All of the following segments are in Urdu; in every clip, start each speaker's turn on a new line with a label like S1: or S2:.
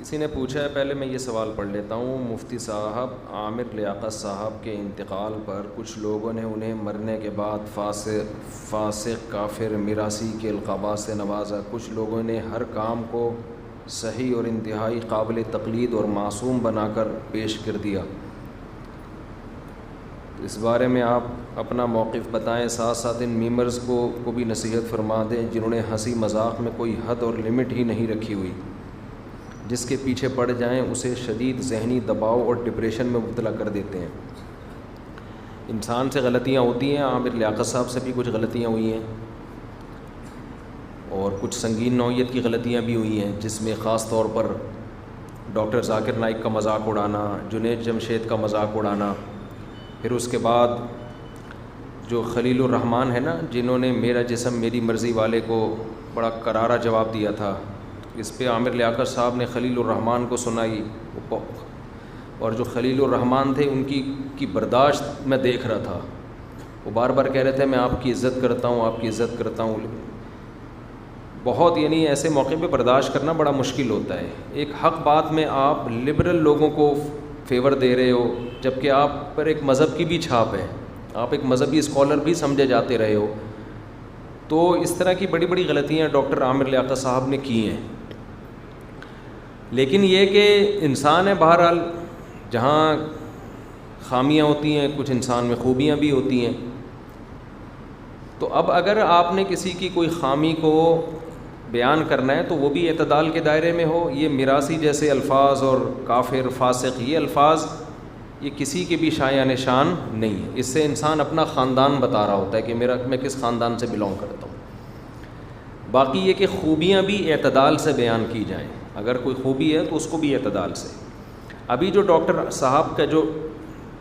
S1: کسی نے پوچھا ہے، پہلے میں یہ سوال پڑھ لیتا ہوں. مفتی صاحب، عامر لیاقت صاحب کے انتقال پر کچھ لوگوں نے انہیں مرنے کے بعد فاسق، کافر، میراثی کے القابات سے نوازا. کچھ لوگوں نے ہر کام کو صحیح اور انتہائی قابل تقلید اور معصوم بنا کر پیش کر دیا. اس بارے میں آپ اپنا موقف بتائیں. ساتھ ساتھ ان میمرز کو بھی نصیحت فرما دیں جنہوں نے ہنسی مذاق میں کوئی حد اور لمٹ ہی نہیں رکھی ہوئی. جس کے پیچھے پڑ جائیں اسے شدید ذہنی دباؤ اور ڈپریشن میں مبتلا کر دیتے ہیں. انسان سے غلطیاں ہوتی ہیں. عامر لیاقت صاحب سے بھی کچھ غلطیاں ہوئی ہیں اور کچھ سنگین نوعیت کی غلطیاں بھی ہوئی ہیں، جس میں خاص طور پر ڈاکٹر ذاکر نائک کا مذاق اڑانا، جنید جمشید کا مذاق اڑانا. پھر اس کے بعد جو خلیل الرحمان ہے نا، جنہوں نے میرا جسم میری مرضی والے کو بڑا کرارا جواب دیا تھا، اس پہ عامر لیاقت صاحب نے خلیل الرحمان کو سنائی. اور جو خلیل الرحمان تھے ان کی برداشت میں دیکھ رہا تھا. وہ بار بار کہہ رہے تھے میں آپ کی عزت کرتا ہوں، آپ کی عزت کرتا ہوں. بہت یعنی ایسے موقع پہ برداشت کرنا بڑا مشکل ہوتا ہے. ایک حق بات میں آپ لبرل لوگوں کو فیور دے رہے ہو، جبکہ آپ پر ایک مذہب کی بھی چھاپ ہے، آپ ایک مذہبی اسکالر بھی سمجھے جاتے رہے ہو. تو اس طرح کی بڑی بڑی غلطیاں ڈاکٹر عامر لیاقت صاحب نے کی ہیں. لیکن یہ کہ انسان ہے، بہرحال جہاں خامیاں ہوتی ہیں کچھ انسان میں خوبیاں بھی ہوتی ہیں. تو اب اگر آپ نے کسی کی کوئی خامی کو بیان کرنا ہے تو وہ بھی اعتدال کے دائرے میں ہو. یہ میراثی جیسے الفاظ اور کافر، فاسق، یہ الفاظ یہ کسی کے بھی شایان نشان نہیں ہے. اس سے انسان اپنا خاندان بتا رہا ہوتا ہے کہ میں کس خاندان سے بلونگ کرتا ہوں. باقی یہ کہ خوبیاں بھی اعتدال سے بیان کی جائیں. اگر کوئی خوبی ہے تو اس کو بھی اعتدال سے. ابھی جو ڈاکٹر صاحب کا جو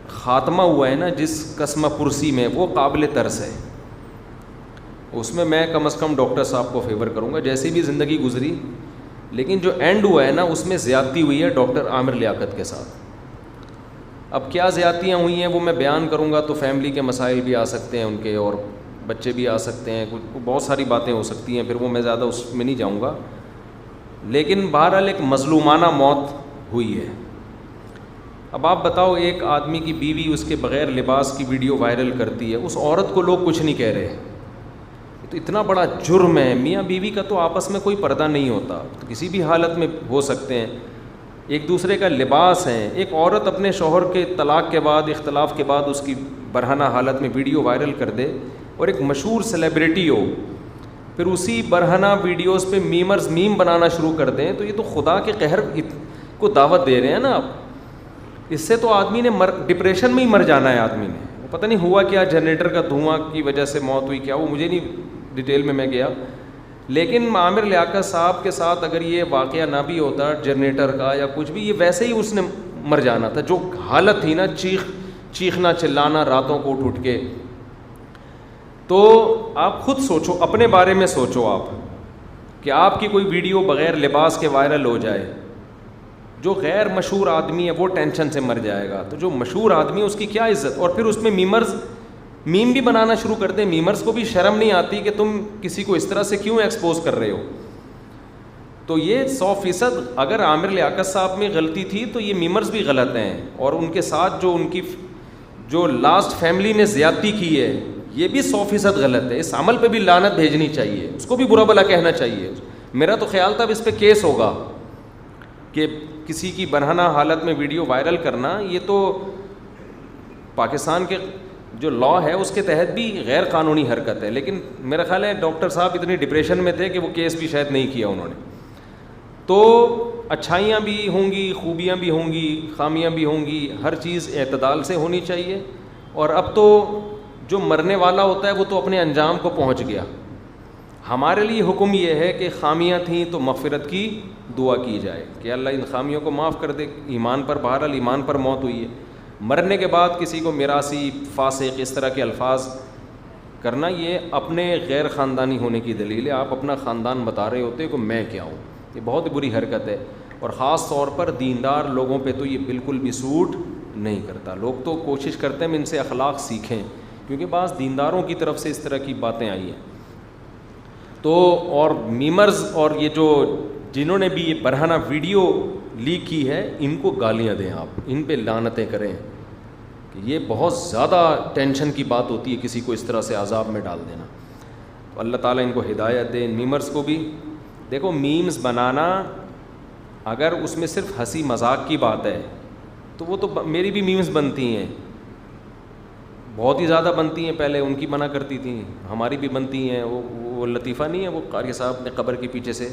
S1: خاتمہ ہوا ہے نا جس قسمہ پرسی میں، وہ قابل ترس ہے. اس میں کم از کم ڈاکٹر صاحب کو فیور کروں گا، جیسی بھی زندگی گزری. لیکن جو اینڈ ہوا ہے نا اس میں زیادتی ہوئی ہے ڈاکٹر عامر لیاقت کے ساتھ. اب کیا زیادتیاں ہوئی ہیں وہ میں بیان کروں گا تو فیملی کے مسائل بھی آ سکتے ہیں ان کے، اور بچے بھی آ سکتے ہیں، بہت ساری باتیں ہو سکتی ہیں. پھر وہ میں زیادہ اس میں نہیں جاؤں گا. لیکن بہرحال ایک مظلومانہ موت ہوئی ہے. اب آپ بتاؤ، ایک آدمی کی بیوی اس کے بغیر لباس کی ویڈیو وائرل کرتی ہے، اس عورت کو لوگ کچھ نہیں کہہ رہے. تو اتنا بڑا جرم ہے. میاں بیوی کا تو آپس میں کوئی پردہ نہیں ہوتا، تو کسی بھی حالت میں ہو سکتے ہیں. ایک دوسرے کا لباس ہے. ایک عورت اپنے شوہر کے طلاق کے بعد، اختلاف کے بعد اس کی برہنہ حالت میں ویڈیو وائرل کر دے، اور ایک مشہور سیلیبریٹی ہو، پھر اسی برہنہ ویڈیوز پہ میمرز میم بنانا شروع کر دیں، تو یہ تو خدا کے قہر کو دعوت دے رہے ہیں نا آپ. اس سے تو آدمی نے ڈپریشن میں ہی مر جانا ہے. آدمی نے پتہ نہیں ہوا کیا، جنریٹر کا دھواں کی وجہ سے موت ہوئی کیا، وہ مجھے نہیں ڈیٹیل میں گیا. لیکن عامر لیاقت صاحب کے ساتھ اگر یہ واقعہ نہ بھی ہوتا جنریٹر کا یا کچھ بھی، یہ ویسے ہی اس نے مر جانا تھا. جو حالت تھی نا، چیخنا چلانا راتوں کو اٹھ کے. تو آپ خود سوچو، اپنے بارے میں سوچو آپ، کہ آپ کی کوئی ویڈیو بغیر لباس کے وائرل ہو جائے. جو غیر مشہور آدمی ہے وہ ٹینشن سے مر جائے گا، تو جو مشہور آدمی ہے اس کی کیا عزت. اور پھر اس میں میم بھی بنانا شروع کر دیں. میمرز کو بھی شرم نہیں آتی کہ تم کسی کو اس طرح سے کیوں ایکسپوز کر رہے ہو. تو یہ 100% اگر عامر لیاقت صاحب میں غلطی تھی تو یہ میمرز بھی غلط ہیں. اور ان کے ساتھ جو ان کی جو لاسٹ فیملی نے زیادتی کی ہے یہ بھی 100% غلط ہے. اس عمل پہ بھی لعنت بھیجنی چاہیے، اس کو بھی برا بھلا کہنا چاہیے. میرا تو خیال تھا اب اس پہ کیس ہوگا کہ کسی کی برہنہ حالت میں ویڈیو وائرل کرنا، یہ تو پاکستان کے جو لا ہے اس کے تحت بھی غیر قانونی حرکت ہے. لیکن میرا خیال ہے ڈاکٹر صاحب اتنی ڈپریشن میں تھے کہ وہ کیس بھی شاید نہیں کیا انہوں نے. تو اچھائیاں بھی ہوں گی، خوبیاں بھی ہوں گی، خامیاں بھی ہوں گی. ہر چیز اعتدال سے ہونی چاہیے. اور اب تو جو مرنے والا ہوتا ہے وہ تو اپنے انجام کو پہنچ گیا. ہمارے لیے حکم یہ ہے کہ خامیاں تھیں تو مغفرت کی دعا کی جائے کہ اللہ ان خامیوں کو معاف کر دے. ایمان پر، بہرحال ایمان پر موت ہوئی ہے. مرنے کے بعد کسی کو میراثی، فاسق، اس طرح کے الفاظ کرنا یہ اپنے غیر خاندانی ہونے کی دلیل ہے. آپ اپنا خاندان بتا رہے ہوتے کہ میں کیا ہوں. یہ بہت بری حرکت ہے. اور خاص طور پر دیندار لوگوں پہ تو یہ بالکل بھی سوٹ نہیں کرتا. لوگ تو کوشش کرتے ہیں ہم ان سے اخلاق سیکھیں، کیونکہ بعض دینداروں کی طرف سے اس طرح کی باتیں آئی ہیں. تو اور میمرز اور یہ جو جنہوں نے بھی یہ برہنہ ویڈیو لیک کی ہے ان کو گالیاں دیں آپ, ان پہ لعنتیں کریں کہ یہ بہت زیادہ ٹینشن کی بات ہوتی ہے کسی کو اس طرح سے عذاب میں ڈال دینا. تو اللہ تعالیٰ ان کو ہدایت دے. میمرز کو بھی دیکھو, میمز بنانا اگر اس میں صرف ہنسی مذاق کی بات ہے تو وہ تو میری بھی میمز بنتی ہیں, بہت ہی زیادہ بنتی ہیں, پہلے ان کی بنا کرتی تھیں, ہماری بھی بنتی ہیں. وہ لطیفہ نہیں ہے وہ قاری صاحب نے قبر کے پیچھے سے,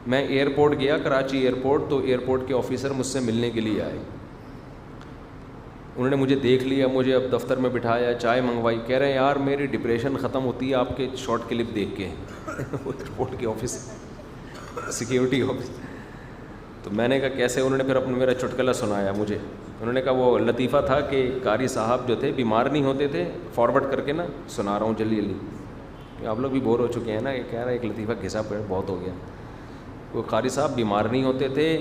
S1: میں ایئرپورٹ گیا کراچی ایئرپورٹ, تو ایئرپورٹ کے آفیسر مجھ سے ملنے کے لیے آئے. انہوں نے مجھے دیکھ لیا, مجھے اب دفتر میں بٹھایا, چائے منگوائی, کہہ رہے ہیں یار میری ڈپریشن ختم ہوتی ہے آپ کے شارٹ کلپ دیکھ کے. ایئرپورٹ کے آفس, سیکیورٹی آفس. تو میں نے کہا کیسے؟ انہوں نے پھر اپنا میرا چٹکلا سنایا مجھے. انہوں نے کہا وہ لطیفہ تھا کہ قاری صاحب جو تھے بیمار نہیں ہوتے تھے, فارورڈ کر کے نا سنا رہا ہوں جلدی جلدی, آپ لوگ بھی بور ہو چکے ہیں نا. یہ کہہ رہا ہے ایک لطیفہ گھسا پڑ بہت ہو گیا. وہ قاری صاحب بیمار نہیں ہوتے تھے,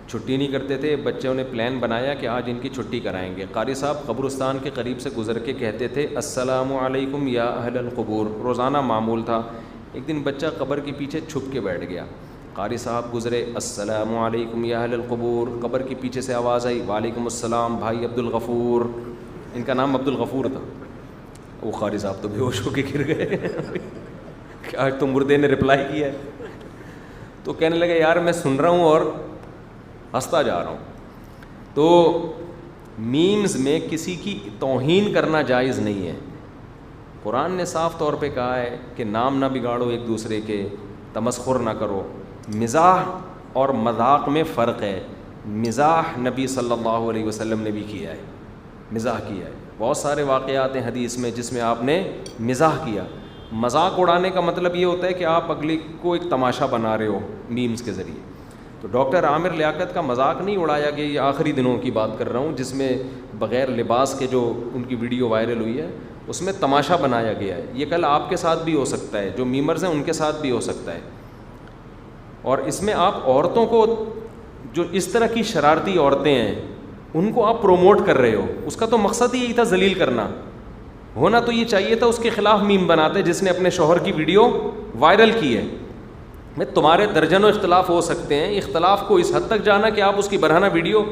S1: چھٹی نہیں کرتے تھے, بچوں نے پلان بنایا کہ آج ان کی چھٹی کرائیں گے. قاری صاحب قبرستان کے قریب سے گزر کے کہتے تھے السلام علیکم یا اہل القبور, روزانہ معمول تھا. ایک دن بچہ قبر کے پیچھے چھپ کے بیٹھ گیا, قاری صاحب گزرے السلام علیکم یا اہل القبور, قبر کے پیچھے سے آواز آئی وعلیکم السلام بھائی عبد الغفور. ان کا نام عبد الغفور تھا. وہ قاری صاحب تو بے ہوش ہو کے گر گئے کہ آج تو مردے نے رپلائی کیا ہے. تو کہنے لگے یار میں سن رہا ہوں اور ہنستا جا رہا ہوں. تو میمز میں کسی کی توہین کرنا جائز نہیں ہے. قرآن نے صاف طور پہ کہا ہے کہ نام نہ بگاڑو ایک دوسرے کے, تمسخر نہ کرو. مزاح اور مذاق میں فرق ہے. مزاح نبی صلی اللہ علیہ وسلم نے بھی کیا ہے, مزاح کیا ہے. بہت سارے واقعات ہیں حدیث میں جس میں آپ نے مزاح کیا. مذاق اڑانے کا مطلب یہ ہوتا ہے کہ آپ اگلے کو ایک تماشا بنا رہے ہو میمز کے ذریعے. تو ڈاکٹر عامر لیاقت کا مذاق نہیں اڑایا گیا, یہ آخری دنوں کی بات کر رہا ہوں جس میں بغیر لباس کے جو ان کی ویڈیو وائرل ہوئی ہے اس میں تماشا بنایا گیا ہے. یہ کل آپ کے ساتھ بھی ہو سکتا ہے, جو میمرز ہیں ان کے ساتھ بھی ہو سکتا ہے. اور اس میں آپ عورتوں کو, جو اس طرح کی شرارتی عورتیں ہیں ان کو آپ پروموٹ کر رہے ہو. اس کا تو مقصد ہی یہی تھا ذلیل کرنا. ہونا تو یہ چاہیے تھا اس کے خلاف میم بناتے جس نے اپنے شوہر کی ویڈیو وائرل کی ہے. میں تمہارے درجنوں اختلاف ہو سکتے ہیں, اختلاف کو اس حد تک جانا کہ آپ اس کی برہنہ ویڈیو.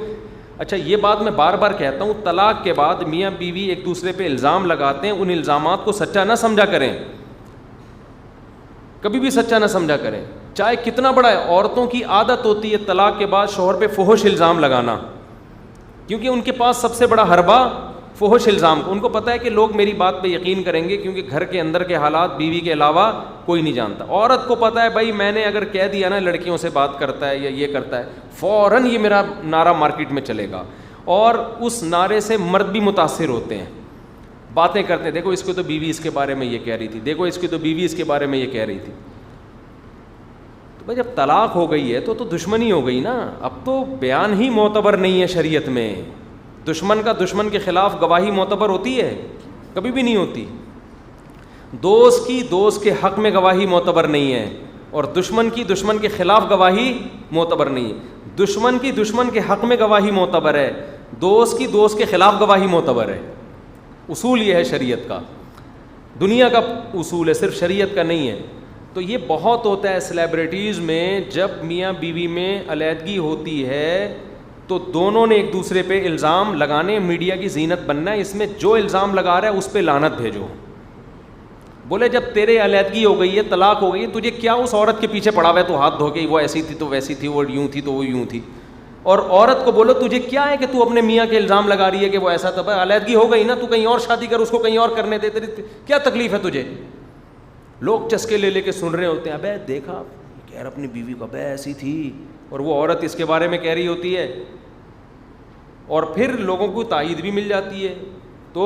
S1: اچھا یہ بات میں بار بار کہتا ہوں, طلاق کے بعد میاں بیوی ایک دوسرے پہ الزام لگاتے ہیں, ان الزامات کو سچا نہ سمجھا کریں, کبھی بھی سچا نہ سمجھا کریں, چاہے کتنا بڑا ہے. عورتوں کی عادت ہوتی ہے طلاق کے بعد شوہر پہ فحش الزام لگانا, کیونکہ ان کے پاس سب سے بڑا حربہ فحش الزام. ان کو پتہ ہے کہ لوگ میری بات پہ یقین کریں گے کیونکہ گھر کے اندر کے حالات بیوی کے علاوہ کوئی نہیں جانتا. عورت کو پتہ ہے بھائی میں نے اگر کہہ دیا نا لڑکیوں سے بات کرتا ہے یا یہ کرتا ہے, فوراً یہ میرا نعرہ مارکیٹ میں چلے گا, اور اس نعرے سے مرد بھی متاثر ہوتے ہیں, باتیں کرتے ہیں. دیکھو اس کو تو بیوی اس کے بارے میں یہ کہہ رہی تھی, دیکھو اس کی تو بیوی اس کے بارے میں یہ کہہ رہی تھی. تو بھائی جب طلاق ہو گئی ہے تو دشمنی ہو گئی نا. اب تو بیان ہی معتبر نہیں ہے شریعت میں. دشمن کا دشمن کے خلاف گواہی معتبر ہوتی ہے؟ کبھی بھی نہیں ہوتی. دوست کی دوست کے حق میں گواہی معتبر نہیں ہے, اور دشمن کی دشمن کے خلاف گواہی معتبر نہیں ہے. دشمن کی دشمن کے حق میں گواہی معتبر ہے, دوست کی دوست کے خلاف گواہی معتبر ہے. اصول یہ ہے شریعت کا, دنیا کا اصول ہے, صرف شریعت کا نہیں ہے. تو یہ بہت ہوتا ہے سیلیبریٹیز میں, جب میاں بیوی میں علیحدگی ہوتی ہے تو دونوں نے ایک دوسرے پہ الزام لگانے, میڈیا کی زینت بننا ہے. اس میں جو الزام لگا رہا ہے اس پہ لعنت بھیجو. بولے جب تیرے علیحدگی ہو گئی ہے, طلاق ہو گئی ہے, تجھے کیا اس عورت کے پیچھے پڑا ہوا ہے, تو ہاتھ دھو کے وہ ایسی تھی تو ویسی تھی, وہ یوں تھی تو وہ یوں تھی. اور عورت کو بولو تجھے کیا ہے کہ تو اپنے میاں کے الزام لگا رہی ہے کہ وہ ایسا تھا. علیحدگی ہو گئی نا, تو کہیں اور شادی کر, اس کو کہیں اور کرنے دے, تیری کیا تکلیف ہے تجھے. لوگ چسکے لے لے کے سن رہے ہوتے ہیں, ابے دیکھا کہہ رہا اپنی بیوی کو ابے ایسی تھی, اور وہ عورت اس کے بارے میں کہہ رہی ہوتی ہے, اور پھر لوگوں کو تائید بھی مل جاتی ہے. تو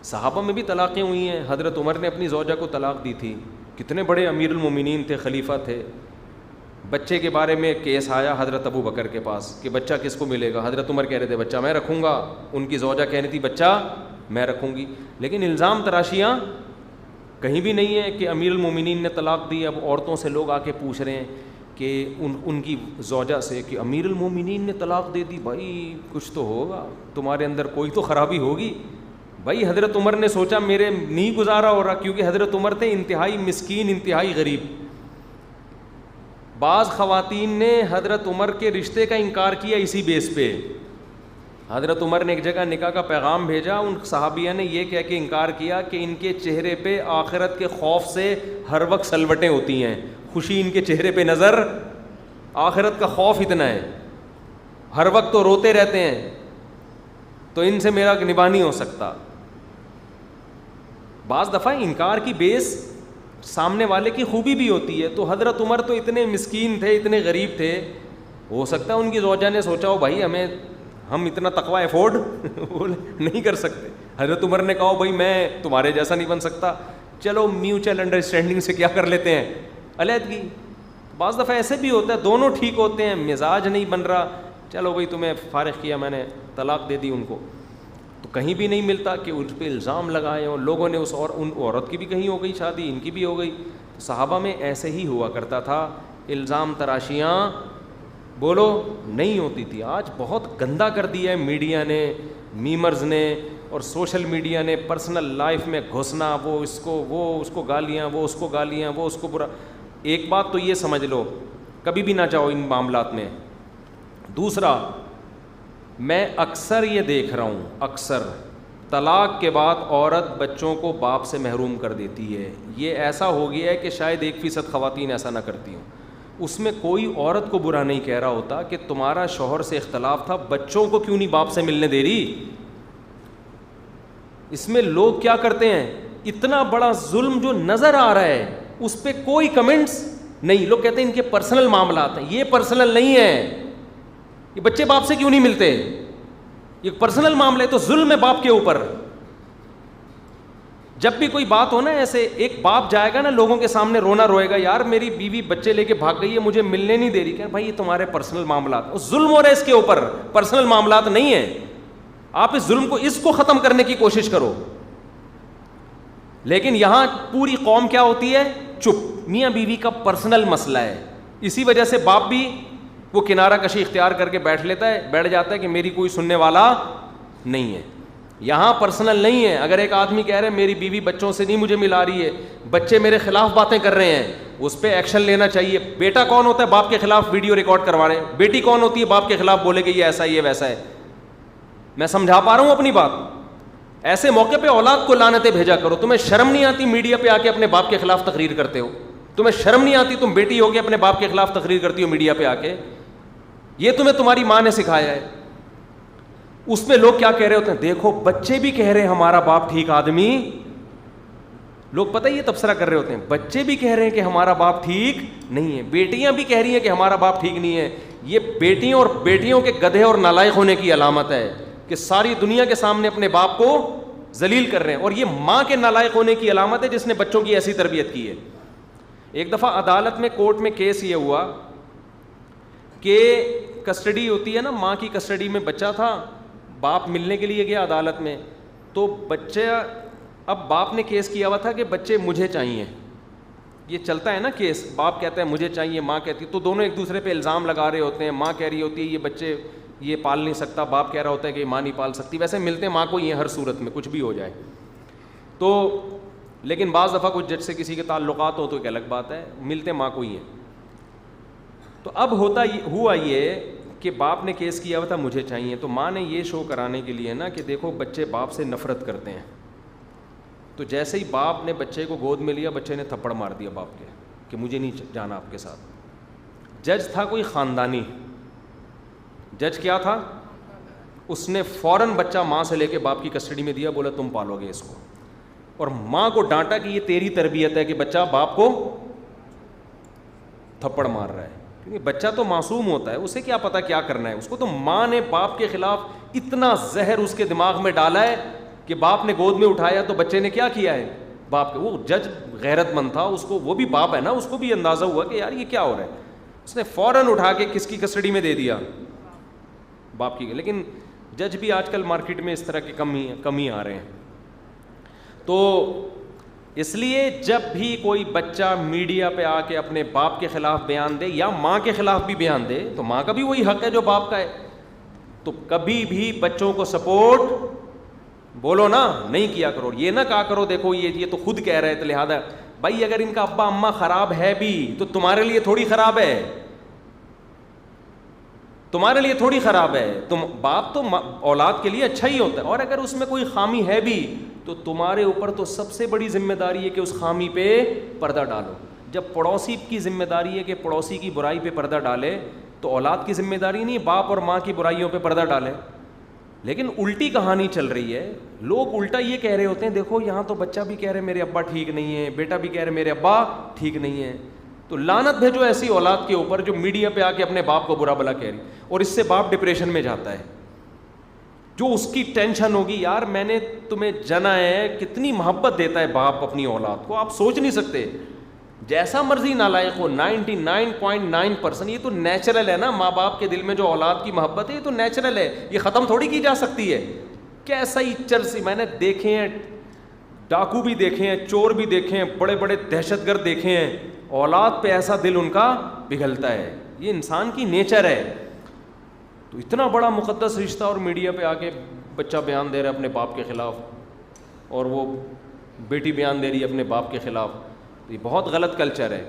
S1: صحابہ میں بھی طلاقیں ہوئی ہیں. حضرت عمر نے اپنی زوجہ کو طلاق دی تھی. کتنے بڑے امیر المومنین تھے, خلیفہ تھے. بچے کے بارے میں کیس آیا حضرت ابو بکر کے پاس کہ بچہ کس کو ملے گا. حضرت عمر کہہ رہے تھے بچہ میں رکھوں گا, ان کی زوجہ کہہ رہی تھی بچہ میں رکھوں گی. لیکن الزام تراشیاں کہیں بھی نہیں ہے کہ امیر المومنین نے طلاق دی. اب عورتوں سے لوگ آ کے پوچھ رہے ہیں کہ ان کی زوجہ سے کہ امیر المومنین نے طلاق دے دی, بھائی کچھ تو ہوگا, تمہارے اندر کوئی تو خرابی ہوگی. بھائی حضرت عمر نے سوچا میرے نہیں گزارا ہو رہا, کیونکہ حضرت عمر تھے انتہائی مسکین, انتہائی غریب. بعض خواتین نے حضرت عمر کے رشتے کا انکار کیا اسی بیس پہ. حضرت عمر نے ایک جگہ نکاح کا پیغام بھیجا, ان صحابیہ نے یہ کہہ کے انکار کیا کہ ان کے چہرے پہ آخرت کے خوف سے ہر وقت سلوٹیں ہوتی ہیں, خوشی ان کے چہرے پہ نظر, آخرت کا خوف اتنا ہے, ہر وقت تو روتے رہتے ہیں, تو ان سے میرا نباہ نہیں ہو سکتا. بعض دفعہ انکار کی بیس سامنے والے کی خوبی بھی ہوتی ہے. تو حضرت عمر تو اتنے مسکین تھے, اتنے غریب تھے, ہو سکتا ہے ان کی زوجہ نے سوچا ہو بھائی ہم اتنا تقوی افورڈ نہیں کر سکتے. حضرت عمر نے کہا بھائی میں تمہارے جیسا نہیں بن سکتا, چلو میوچل انڈرسٹینڈنگ سے کیا کر لیتے ہیں, علیحدگی. بعض دفعہ ایسے بھی ہوتا ہے دونوں ٹھیک ہوتے ہیں, مزاج نہیں بن رہا, چلو بھائی تمہیں فارغ کیا میں نے, طلاق دے دی ان کو. تو کہیں بھی نہیں ملتا کہ اس پہ الزام لگائے ہوں لوگوں نے, ان عورت کی بھی کہیں ہو گئی شادی, ان کی بھی ہو گئی. صحابہ میں ایسے ہی ہوا کرتا تھا, الزام تراشیاں بولو نہیں ہوتی تھی. آج بہت گندا کر دیا ہے میڈیا نے, میمرز نے اور سوشل میڈیا نے, پرسنل لائف میں گھسنا, وہ اس کو گالیاں, وہ اس کو گالیاں, وہ اس کو برا. ایک بات تو یہ سمجھ لو, کبھی بھی نہ جاؤ ان معاملات میں. دوسرا, میں اکثر یہ دیکھ رہا ہوں, اکثر طلاق کے بعد عورت بچوں کو باپ سے محروم کر دیتی ہے. یہ ایسا ہو گیا ہے کہ شاید 1% خواتین ایسا نہ کرتی ہوں. اس میں کوئی عورت کو برا نہیں کہہ رہا ہوتا کہ تمہارا شوہر سے اختلاف تھا, بچوں کو کیوں نہیں باپ سے ملنے دے رہی. اس میں لوگ کیا کرتے ہیں, اتنا بڑا ظلم جو نظر آ رہا ہے اس پہ کوئی کمنٹس نہیں. لوگ کہتے ہیں ان کے پرسنل معاملات ہیں. یہ پرسنل نہیں ہے, یہ بچے باپ سے کیوں نہیں ملتے, یہ پرسنل معاملہ ہے. تو ظلم ہے باپ کے اوپر. جب بھی کوئی بات ہو نا ایسے, ایک باپ جائے گا نا لوگوں کے سامنے رونا روئے گا, یار میری بیوی بچے لے کے بھاگ گئی ہے, مجھے ملنے نہیں دے رہی. کہ بھائی یہ تمہارے پرسنل معاملات, ظلم ہو رہا ہے اس کے اوپر, پرسنل معاملات نہیں ہیں. آپ اس ظلم کو, اس کو ختم کرنے کی کوشش کرو. لیکن یہاں پوری قوم کیا ہوتی ہے, چپ. میاں بیوی کا پرسنل مسئلہ ہے, اسی وجہ سے باپ بھی وہ کنارہ کشی اختیار کر کے بیٹھ جاتا ہے کہ میری کوئی سننے والا نہیں ہے. یہاں پرسنل نہیں ہے. اگر ایک آدمی کہہ رہے میری بیوی بچوں سے نہیں مجھے ملا رہی ہے, بچے میرے خلاف باتیں کر رہے ہیں, اس پہ ایکشن لینا چاہیے. بیٹا کون ہوتا ہے باپ کے خلاف ویڈیو ریکارڈ کروا رہے ہیں, بیٹی کون ہوتی ہے باپ کے خلاف بولے کہ یہ ایسا یہ ویسا ہے. میں سمجھا پا رہا ہوں اپنی بات. ایسے موقع پہ اولاد کو لعنتیں بھیجا کرو. تمہیں شرم نہیں آتی میڈیا پہ آ کے اپنے باپ کے خلاف تقریر کرتے ہو؟ تمہیں شرم نہیں آتی, تم بیٹی ہو کے اپنے باپ کے خلاف تقریر کرتی ہو میڈیا پہ آ کے؟ یہ تمہیں تمہاری ماں نے سکھایا ہے. اس میں لوگ کیا کہہ رہے ہوتے ہیں, دیکھو بچے بھی کہہ رہے ہیں ہمارا باپ ٹھیک آدمی. لوگ پتہ یہ تبصرہ کر رہے ہوتے ہیں, بچے بھی کہہ رہے ہیں کہ ہمارا باپ ٹھیک نہیں ہے, بیٹیاں بھی کہہ رہی ہیں کہ ہمارا باپ ٹھیک نہیں ہے. یہ بیٹیوں اور بیٹیوں کے گدھے اور نالائق ہونے کی علامت ہے کہ ساری دنیا کے سامنے اپنے باپ کو ذلیل کر رہے ہیں. اور یہ ماں کے نالائق ہونے کی علامت ہے جس نے بچوں کی ایسی تربیت کی ہے. ایک دفعہ عدالت میں, کورٹ میں کیس یہ ہوا کہ کسٹڈی ہوتی ہے نا, ماں کی کسٹڈی میں بچہ تھا, باپ ملنے کے لیے گیا عدالت میں, تو بچہ, اب باپ نے کیس کیا ہوا تھا کہ بچے مجھے چاہیے. یہ چلتا ہے نا کیس, باپ کہتا ہے مجھے چاہیے, ماں کہتی ہے, تو دونوں ایک دوسرے پہ الزام لگا رہے ہوتے ہیں. ماں کہہ رہی ہوتی ہے یہ بچے یہ پال نہیں سکتا, باپ کہہ رہا ہوتا ہے کہ یہ ماں نہیں پال سکتی. ویسے ملتے ماں کو ہی ہیں ہر صورت میں, کچھ بھی ہو جائے تو. لیکن بعض دفعہ کچھ جج سے کسی کے تعلقات ہو تو ایک الگ بات ہے, ملتے ماں کو ہی ہیں. تو اب ہوا یہ کہ باپ نے کیس کیا ہوا تھا مجھے چاہیے, تو ماں نے یہ شو کرانے کے لیے نا کہ دیکھو بچے باپ سے نفرت کرتے ہیں. تو جیسے ہی باپ نے بچے کو گود میں لیا, بچے نے تھپڑ مار دیا باپ کے کہ مجھے نہیں جانا آپ کے ساتھ. جج تھا کوئی خاندانی جج, کیا تھا, اس نے فوراً بچہ ماں سے لے کے باپ کی کسٹڈی میں دیا, بولا تم پالو گے اس کو. اور ماں کو ڈانٹا کہ یہ تیری تربیت ہے کہ بچہ باپ کو تھپڑ مار رہا ہے. کیونکہ بچہ تو معصوم ہوتا ہے, اسے کیا پتا کیا کرنا ہے اس کو. تو ماں نے باپ کے خلاف اتنا زہر اس کے دماغ میں ڈالا ہے کہ باپ نے گود میں اٹھایا تو بچے نے کیا کیا ہے, باپ کے, وہ جج غیرت مند تھا, اس کو, وہ بھی باپ ہے نا, اس کو بھی اندازہ ہوا کہ یار یہ کیا ہو رہا ہے. اس نے فوراً اٹھا کے کس کی کسٹڈی میں دے دیا, باپ کی. لیکن جج بھی آج کل مارکیٹ میں اس طرح کے کم ہی آ رہے ہیں. تو اس لیے جب بھی کوئی بچہ میڈیا پہ آ کے اپنے باپ کے خلاف بیان دے یا ماں کے خلاف بھی بیان دے, تو ماں کا بھی وہی حق ہے جو باپ کا ہے. تو کبھی بھی بچوں کو سپورٹ بولو نا نہیں کیا کرو. یہ نہ کہا کرو دیکھو یہ تو خود کہہ رہے تھے لہٰذا بھائی اگر ان کا ابا اماں خراب ہے بھی تو تمہارے لیے تھوڑی خراب ہے, تمہارے لیے تھوڑی خراب ہے. تم باپ تو اولاد کے لیے اچھا ہی ہوتا ہے, اور اگر اس میں کوئی خامی ہے بھی تو تمہارے اوپر تو سب سے بڑی ذمہ داری ہے کہ اس خامی پہ پردہ ڈالو. جب پڑوسی کی ذمہ داری ہے کہ پڑوسی کی برائی پہ پردہ ڈالے, تو اولاد کی ذمہ داری نہیں باپ اور ماں کی برائیوں پہ پردہ ڈالیں. لیکن الٹی کہانی چل رہی ہے, لوگ الٹا یہ کہہ رہے ہوتے ہیں دیکھو یہاں تو بچہ بھی کہہ رہے میرے ابا ٹھیک نہیں ہے, بیٹا بھی کہہ رہے میرے ابا ٹھیک نہیں ہے. تو لعنت بھیجو ایسی اولاد کے اوپر جو میڈیا پہ آ کے اپنے باپ کو برا بلا کہہ رہی, اور اس سے باپ ڈپریشن میں جاتا ہے. جو اس کی ٹینشن ہوگی یار میں نے تمہیں جنا ہے, کتنی محبت دیتا ہے باپ اپنی اولاد کو, آپ سوچ نہیں سکتے. جیسا مرضی نالائق ہو, 99.9%, یہ تو نیچرل ہے نا, ماں باپ کے دل میں جو اولاد کی محبت ہے یہ تو نیچرل ہے, یہ ختم تھوڑی کی جا سکتی ہے. کیسا ہی چرسی میں نے دیکھے ہیں, ڈاکو بھی دیکھے ہیں, چور بھی دیکھے ہیں, بڑے بڑے دہشت گرد دیکھے ہیں, اولاد پہ ایسا دل ان کا پگھلتا ہے. یہ انسان کی نیچر ہے. تو اتنا بڑا مقدس رشتہ اور میڈیا پہ آ کے بچہ بیان دے رہا ہے اپنے باپ کے خلاف, اور وہ بیٹی بیان دے رہی ہے اپنے باپ کے خلاف, تو یہ بہت غلط کلچر ہے.